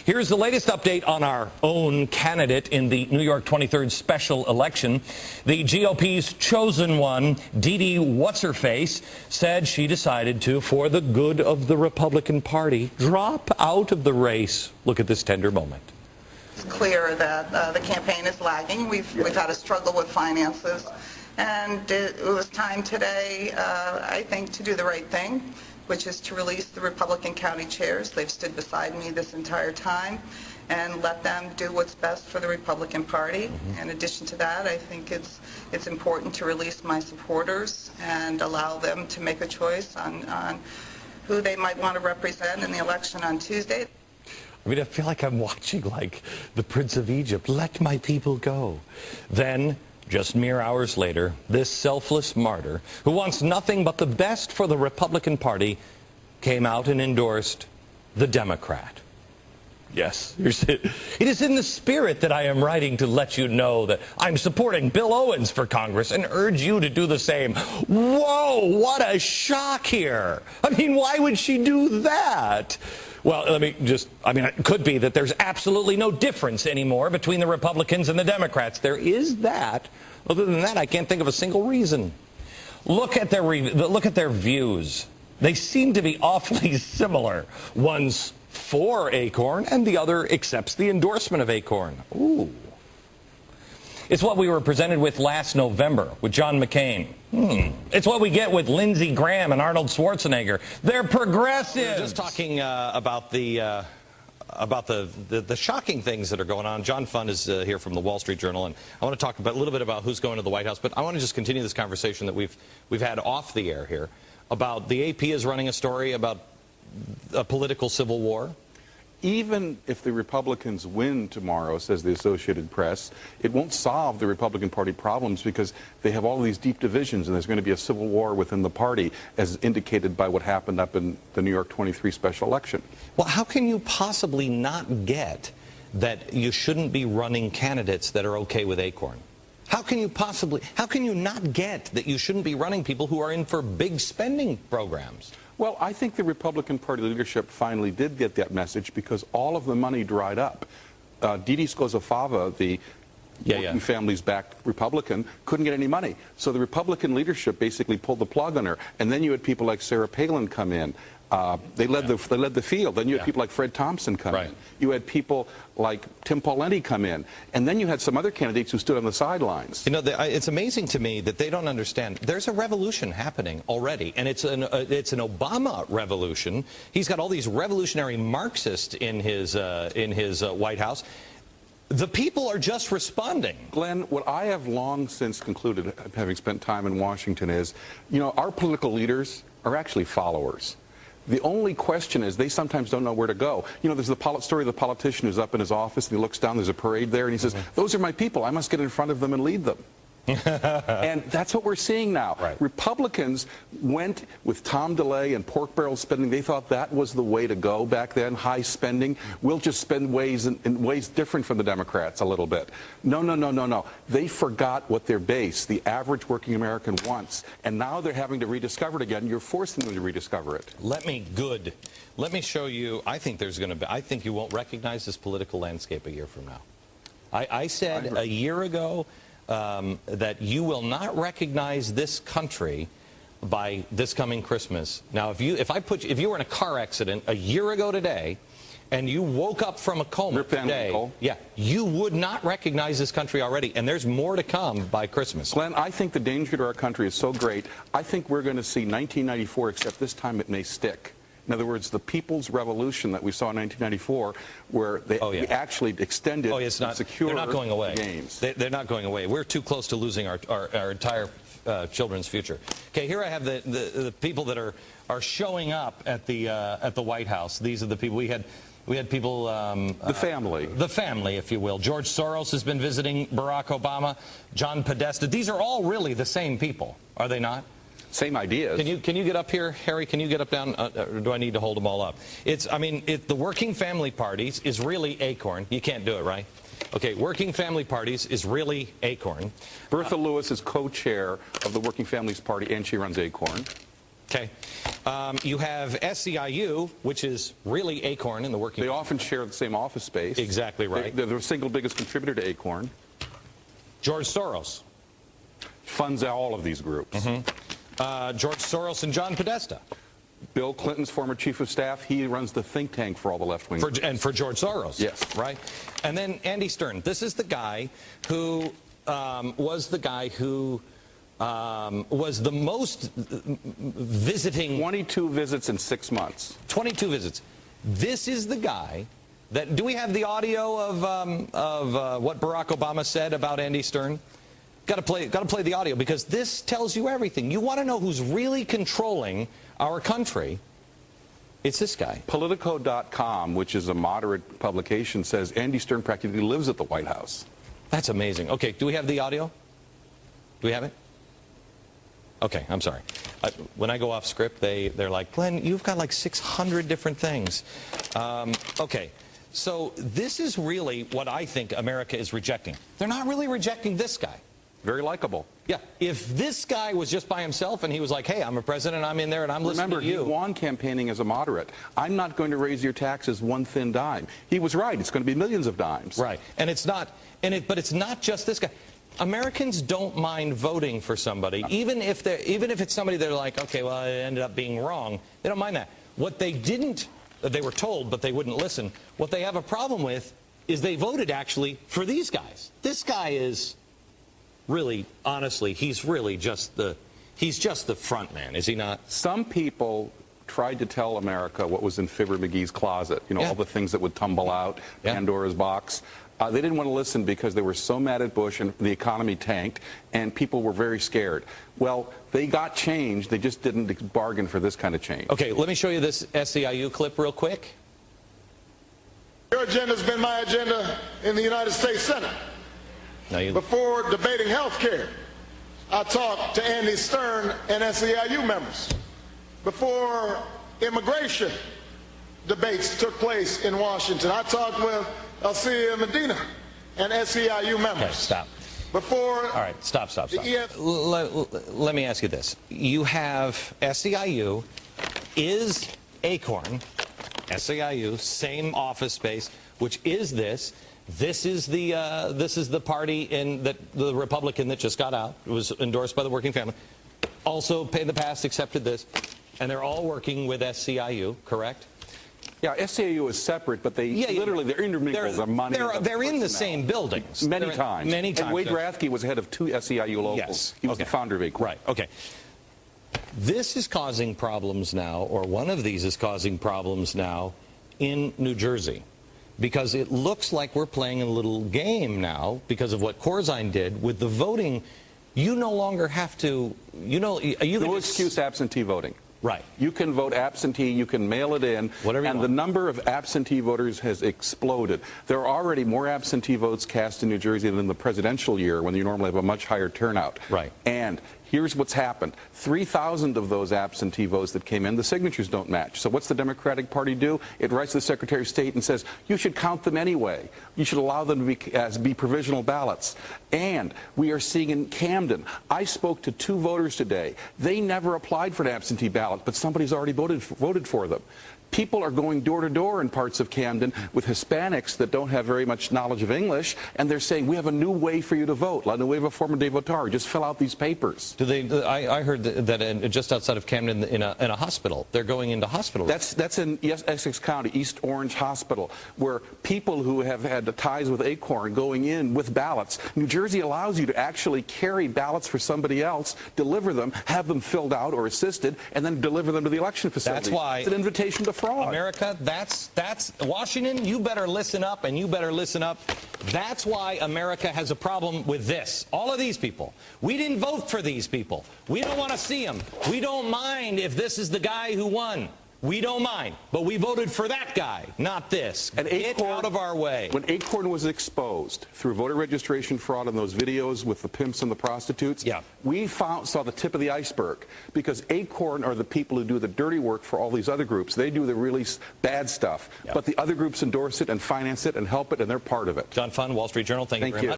Here's the latest update on our own candidate in the New York 23rd special election. The GOP's chosen one, Dede What's-Her-Face, said she decided to, for the good of the Republican Party, drop out of the race. Look at this tender moment. It's clear that the campaign is lagging. We've had a struggle with finances. And it was time today, I think, to do the right thing, which is to release the Republican county chairs. They've stood beside me this entire time, and let them do what's best for the Republican Party. In addition to that, I think it's important to release my supporters and allow them to make a choice on who they might want to represent in the election on Tuesday. I mean, I feel like I'm watching, like, the Prince of Egypt. Let my people go. Then, just mere hours later, this selfless martyr, who wants nothing but the best for the Republican Party, came out and endorsed the Democrat. Yes, it is in the spirit that I am writing to let you know that I'm supporting Bill Owens for Congress and urge you to do the same. Whoa, what a shock here. I mean, why would she do that? Well, it could be that there's absolutely no difference anymore between the Republicans and the Democrats. There is that. Other than that, I can't think of a single reason. Look at their views. They seem to be awfully similar. One's for ACORN, and the other accepts the endorsement of ACORN. Ooh. It's what we were presented with last November with John McCain. It's what we get with Lindsey Graham and Arnold Schwarzenegger. They're progressives. We're just talking about the shocking things that are going on. John Fund is here from the Wall Street Journal, and I want to talk a little bit about who's going to the White House. But I want to just continue this conversation that we've had off the air here about the AP is running a story about a political civil war. Even if the Republicans win tomorrow, says the Associated Press, it won't solve the Republican Party problems because they have all these deep divisions and there's going to be a civil war within the party, as indicated by what happened up in the New York 23 special election. Well, how can you possibly not get that you shouldn't be running candidates that are okay with ACORN? How can you not get that you shouldn't be running people who are in for big spending programs? Well, I think the Republican Party leadership finally did get that message because all of the money dried up. Dede Scozzafava, the working families backed Republican, couldn't get any money. So the Republican leadership basically pulled the plug on her. And then you had people like Sarah Palin come in. They led the field. Then you had people like Fred Thompson come in. You had people like Tim Pawlenty come in. And then you had some other candidates who stood on the sidelines. You know, it's amazing to me that they don't understand. There's a revolution happening already, and it's an Obama revolution. He's got all these revolutionary Marxists in his White House. The people are just responding. Glenn, what I have long since concluded, having spent time in Washington, is, you know, our political leaders are actually followers. The only question is they sometimes don't know where to go. You know, there's the story of the politician who's up in his office and he looks down, there's a parade there, and he says, those are my people. I must get in front of them and lead them. And that's what we're seeing now. Republicans went with Tom DeLay and pork barrel spending. They thought that was the way to go back then, high spending. We'll just spend in ways different from the Democrats a little bit. No, no, no, no, no. They forgot what their base, the average working American, wants. And now they're having to rediscover it again. You're forcing them to rediscover it. Let me show you. I think you won't recognize this political landscape a year from now. I said a year ago that you will not recognize this country by this coming Christmas. Now, if you were in a car accident a year ago today, and you woke up from a coma today, you would not recognize this country already, and there's more to come by Christmas. Glenn, I think the danger to our country is so great. I think we're going to see 1994, except this time it may stick. In other words, the People's Revolution that we saw in 1994, where they actually extended secure they're not going away. games. They're not going away. We're too close to losing our entire children's future. Okay, here I have the people that are showing up at the White House. These are the people we had people... the family. The family, if you will. George Soros has been visiting Barack Obama. John Podesta. These are all really the same people, are they not? Same ideas. Can you get up here, Harry? Can you get up down? Or do I need to hold them all up? The Working Family Parties is really ACORN. You can't do it, right? Okay, Working Family Parties is really ACORN. Bertha Lewis is co-chair of the Working Families Party, and she runs ACORN. Okay. You have SEIU, which is really ACORN in the working. They often share the same office space. Exactly right. They're the single biggest contributor to ACORN. George Soros funds all of these groups. George Soros and John Podesta. Bill Clinton's former chief of staff, he runs the think tank for all the left-wing. And for George Soros. Yes. Right? And then Andy Stern. This is the guy who was the most visiting. 22 visits in 6 months. 22 visits. This is the guy that, do we have the audio of what Barack Obama said about Andy Stern? Got to play the audio, because this tells you everything. You want to know who's really controlling our country? It's this guy. Politico.com, which is a moderate publication, says Andy Stern practically lives at the White House. That's amazing. Okay, do we have the audio? Do we have it? Okay, I'm sorry. When I go off script, they're like, Glenn, you've got like 600 different things. Okay, so this is really what I think America is rejecting. They're not really rejecting this guy. Very likable. Yeah, if this guy was just by himself and he was like, hey, I'm a president, I'm in there, and I'm listening to you. Remember, he won campaigning as a moderate. I'm not going to raise your taxes one thin dime. He was right. It's going to be millions of dimes. Right, and it's not, but it's not just this guy. Americans don't mind voting for somebody, even if it's somebody they're like, okay, well, it ended up being wrong. They don't mind that. What they were told, but they wouldn't listen. What they have a problem with is they voted actually for these guys. This guy is really, honestly, he's just the front man, is he not? Some people tried to tell America what was in Fibber McGee's closet, you know, all the things that would tumble out, Pandora's box. They didn't want to listen because they were so mad at Bush and the economy tanked, and people were very scared. Well, they got change. They just didn't bargain for this kind of change. Okay, let me show you this SEIU clip real quick. Your agenda's been my agenda in the United States Senate. Before debating health care, I talked to Andy Stern and SEIU members. Before immigration debates took place in Washington, I talked with Alcia Medina and SEIU members. Okay, stop. Before. All right, stop. Let me ask you this. You have SEIU, is ACORN, SEIU, same office space, which is this. This is the party the Republican that just got out. It was endorsed by the working family. Also, in the past, accepted this. And they're all working with SEIU, correct? Yeah, SEIU is separate, but they literally, they're intermingled. They're in the same buildings. Many times. And Wade Rathke was head of 2 SEIU locals. Yes. He was the founder of ACORN. Right, okay. This is causing problems now, or one of these is causing problems now in New Jersey. Because it looks like we're playing a little game now because of what Corzine did with the voting. You no longer have to, no excuse absentee voting. Right. You can vote absentee, you can mail it in, and the number of absentee voters has exploded. There are already more absentee votes cast in New Jersey than in the presidential year, when you normally have a much higher turnout. Right. And here's what's happened. 3,000 of those absentee votes that came in, the signatures don't match. So what's the Democratic Party do? It writes to the Secretary of State and says, you should count them anyway. You should allow them to be provisional ballots. And we are seeing in Camden, I spoke to 2 voters today. They never applied for an absentee ballot, but somebody's already voted for them. People are going door to door in parts of Camden with Hispanics that don't have very much knowledge of English, and they're saying, we have a new way for you to vote, la nueva forma de votar. Just fill out these papers. Do they? I heard that just outside of Camden, in a hospital, they're going into hospitals. That's in Essex County, East Orange Hospital, where people who have had ties with ACORN going in with ballots. New Jersey allows you to actually carry ballots for somebody else, deliver them, have them filled out or assisted, and then deliver them to the election facility. That's why it's an invitation to fraud. America, that's Washington, you better listen up, and you better listen up. That's why America has a problem with this. All of these people. We didn't vote for these people. We don't want to see them. We don't mind if this is the guy who won. We don't mind, but we voted for that guy, not this. And get out of our way. When ACORN was exposed through voter registration fraud and those videos with the pimps and the prostitutes, we saw the tip of the iceberg, because ACORN are the people who do the dirty work for all these other groups. They do the really bad stuff, but the other groups endorse it and finance it and help it, and they're part of it. John Fund, Wall Street Journal, thank you very much.